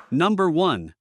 Number 1.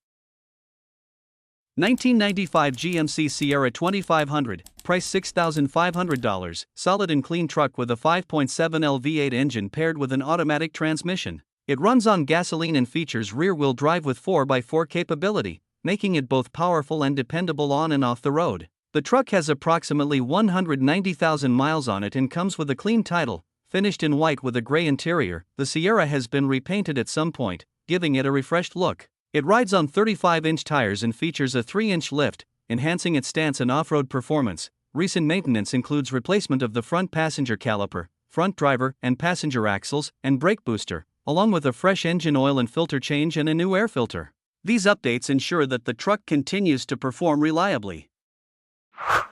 1995 GMC Sierra 2500, price $6,500, solid and clean truck with a 5.7L V8 engine paired with an automatic transmission. It runs on gasoline and features rear-wheel drive with 4x4 capability, making it both powerful and dependable on and off the road. The truck has approximately 190,000 miles on it and comes with a clean title, finished in white with a gray interior. The Sierra has been repainted at some point, giving it a refreshed look. It rides on 35-inch tires and features a 3-inch lift, enhancing its stance and off-road performance. Recent maintenance includes replacement of the front passenger caliper, front driver and passenger axles, and brake booster, along with a fresh engine oil and filter change and a new air filter. These updates ensure that the truck continues to perform reliably.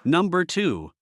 Number 2.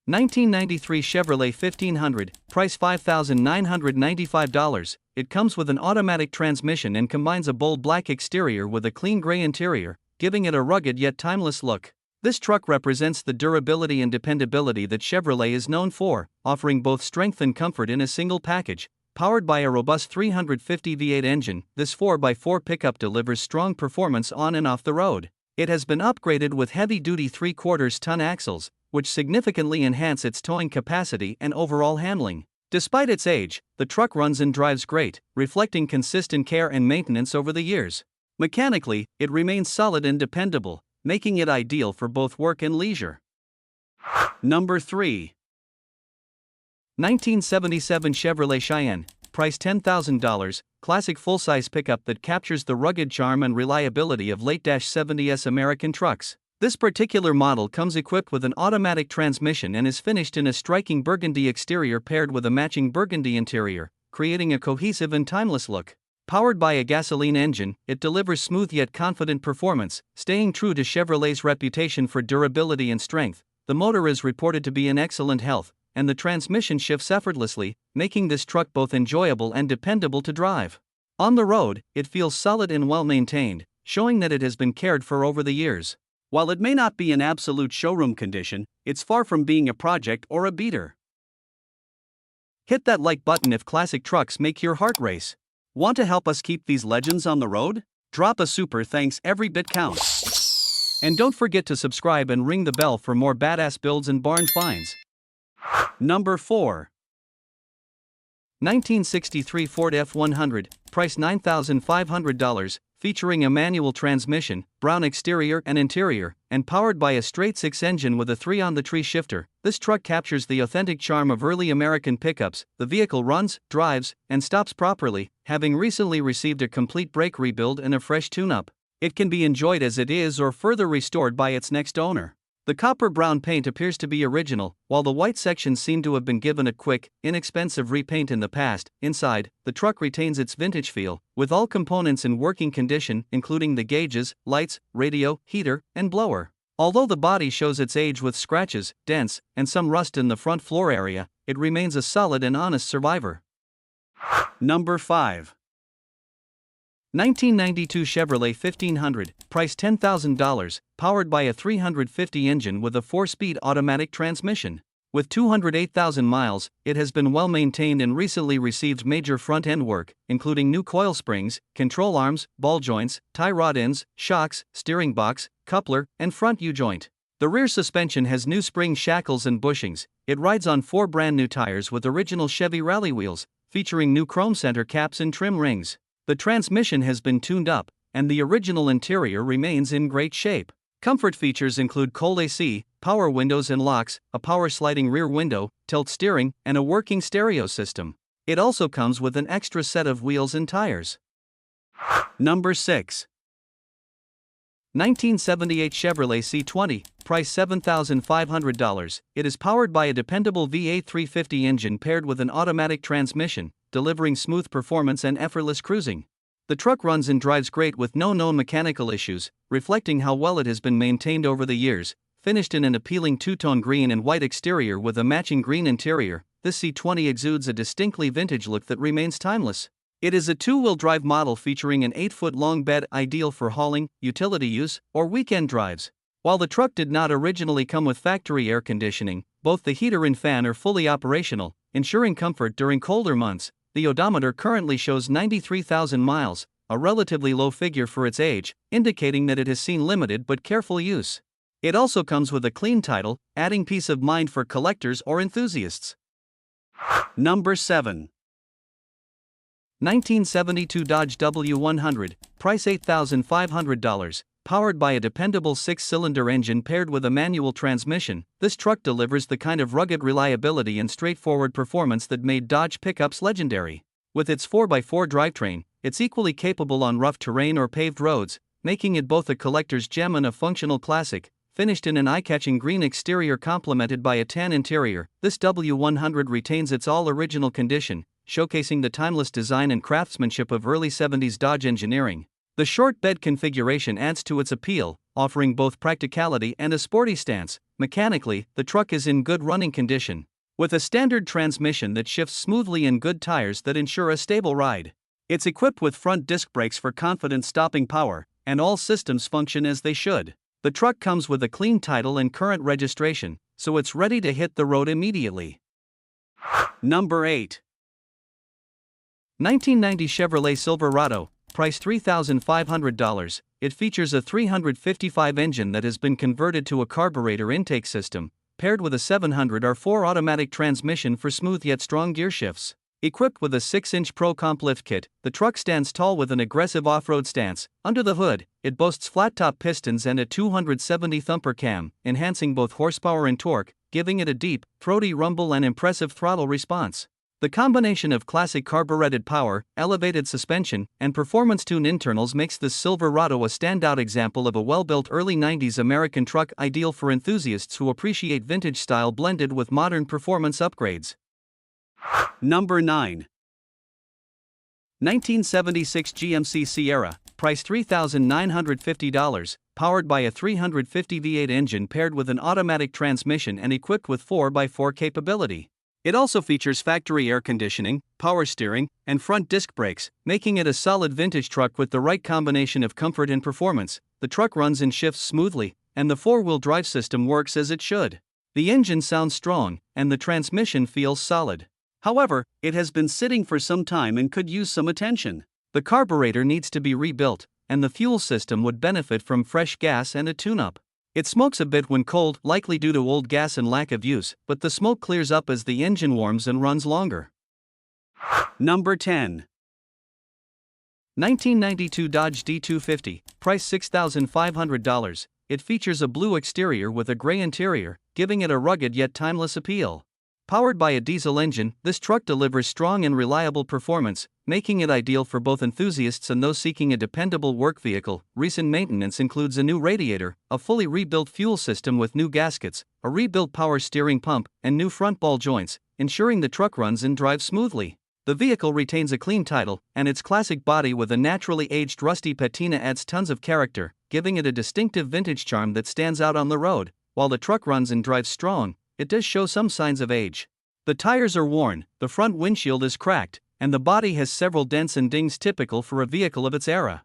1993 Chevrolet 1500, price $5,995. It comes with an automatic transmission and combines a bold black exterior with a clean gray interior, giving it a rugged yet timeless look. This truck represents the durability and dependability that Chevrolet is known for, offering both strength and comfort in a single package. Powered by a robust 350 V8 engine, this 4x4 pickup delivers strong performance on and off the road. It has been upgraded with heavy-duty 3/4-ton axles, which significantly enhance its towing capacity and overall handling. Despite its age, the truck runs and drives great, reflecting consistent care and maintenance over the years. Mechanically, it remains solid and dependable, making it ideal for both work and leisure. Number 3. 1977 Chevrolet Cheyenne, price $10,000, classic full-size pickup that captures the rugged charm and reliability of late-70s American trucks. This particular model comes equipped with an automatic transmission and is finished in a striking burgundy exterior paired with a matching burgundy interior, creating a cohesive and timeless look. Powered by a gasoline engine, it delivers smooth yet confident performance, staying true to Chevrolet's reputation for durability and strength. The motor is reported to be in excellent health, and the transmission shifts effortlessly, making this truck both enjoyable and dependable to drive. On the road, it feels solid and well-maintained, showing that it has been cared for over the years. While it may not be in absolute showroom condition, it's far from being a project or a beater. Hit that like button if classic trucks make your heart race. Want to help us keep these legends on the road? Drop a super thanks, every bit counts. And don't forget to subscribe and ring the bell for more badass builds and barn finds. Number 4. 1963 Ford F100, price $9,500, featuring a manual transmission, brown exterior and interior, and powered by a straight-six engine with a 3-on-the-tree shifter. This truck captures the authentic charm of early American pickups. The vehicle runs, drives, and stops properly, having recently received a complete brake rebuild and a fresh tune-up. It can be enjoyed as it is or further restored by its next owner. The copper-brown paint appears to be original, while the white sections seem to have been given a quick, inexpensive repaint in the past. Inside, the truck retains its vintage feel, with all components in working condition, including the gauges, lights, radio, heater, and blower. Although the body shows its age with scratches, dents, and some rust in the front floor area, it remains a solid and honest survivor. Number 5. 1992 Chevrolet 1500, price $10,000, powered by a 350 engine with a 4-speed automatic transmission. With 208,000 miles, it has been well maintained and recently received major front-end work, including new coil springs, control arms, ball joints, tie rod ends, shocks, steering box, coupler, and front U-joint. The rear suspension has new spring shackles and bushings. It rides on 4 brand new tires with original Chevy rally wheels, featuring new chrome center caps and trim rings. The transmission has been tuned up, and the original interior remains in great shape. Comfort features include cold AC, power windows and locks, a power sliding rear window, tilt steering, and a working stereo system. It also comes with an extra set of wheels and tires. Number 6. 1978 Chevrolet C20, price $7,500. It is powered by a dependable V8 350 engine paired with an automatic transmission, delivering smooth performance and effortless cruising. The truck runs and drives great with no known mechanical issues, reflecting how well it has been maintained over the years. Finished in an appealing two-tone green and white exterior with a matching green interior, this C20 exudes a distinctly vintage look that remains timeless. It is a two-wheel drive model featuring an 8-foot-long bed, ideal for hauling, utility use, or weekend drives. While the truck did not originally come with factory air conditioning, both the heater and fan are fully operational, ensuring comfort during colder months. The odometer currently shows 93,000 miles, a relatively low figure for its age, indicating that it has seen limited but careful use. It also comes with a clean title, adding peace of mind for collectors or enthusiasts. Number 7. 1972 Dodge W100, price $8,500. Powered by a dependable 6-cylinder engine paired with a manual transmission, this truck delivers the kind of rugged reliability and straightforward performance that made Dodge pickups legendary. With its 4x4 drivetrain, it's equally capable on rough terrain or paved roads, making it both a collector's gem and a functional classic. Finished in an eye-catching green exterior complemented by a tan interior, this W100 retains its all-original condition, showcasing the timeless design and craftsmanship of early 70s Dodge engineering. The short bed configuration adds to its appeal, offering both practicality and a sporty stance. Mechanically, the truck is in good running condition, with a standard transmission that shifts smoothly and good tires that ensure a stable ride. It's equipped with front disc brakes for confident stopping power, and all systems function as they should. The truck comes with a clean title and current registration, so it's ready to hit the road immediately. Number 8. 1990 Chevrolet Silverado, price $3,500. It features a 355 engine that has been converted to a carburetor intake system, paired with a 700R4 automatic transmission for smooth yet strong gear shifts. Equipped with a 6-inch Pro Comp lift kit, the truck stands tall with an aggressive off-road stance. Under the hood, it boasts flat-top pistons and a 270 thumper cam, enhancing both horsepower and torque, giving it a deep, throaty rumble and impressive throttle response. The combination of classic carbureted power, elevated suspension, and performance-tuned internals makes this Silverado a standout example of a well-built early 90s American truck ideal for enthusiasts who appreciate vintage style blended with modern performance upgrades. Number 9. 1976 GMC Sierra, price $3,950, powered by a 350 V8 engine paired with an automatic transmission and equipped with 4x4 capability. It also features factory air conditioning, power steering, and front disc brakes, making it a solid vintage truck with the right combination of comfort and performance. The truck runs and shifts smoothly, and the 4-wheel drive system works as it should. The engine sounds strong, and the transmission feels solid. However, it has been sitting for some time and could use some attention. The carburetor needs to be rebuilt, and the fuel system would benefit from fresh gas and a tune-up. It smokes a bit when cold, likely due to old gas and lack of use, but the smoke clears up as the engine warms and runs longer. Number 10. 1992 Dodge D250, price $6,500. It features a blue exterior with a gray interior, giving it a rugged yet timeless appeal. Powered by a diesel engine, this truck delivers strong and reliable performance, making it ideal for both enthusiasts and those seeking a dependable work vehicle. Recent maintenance includes a new radiator, a fully rebuilt fuel system with new gaskets, a rebuilt power steering pump, and new front ball joints, ensuring the truck runs and drives smoothly. The vehicle retains a clean title, and its classic body with a naturally aged rusty patina adds tons of character, giving it a distinctive vintage charm that stands out on the road. While the truck runs and drives strong, it does show some signs of age. The tires are worn, the front windshield is cracked, and the body has several dents and dings typical for a vehicle of its era.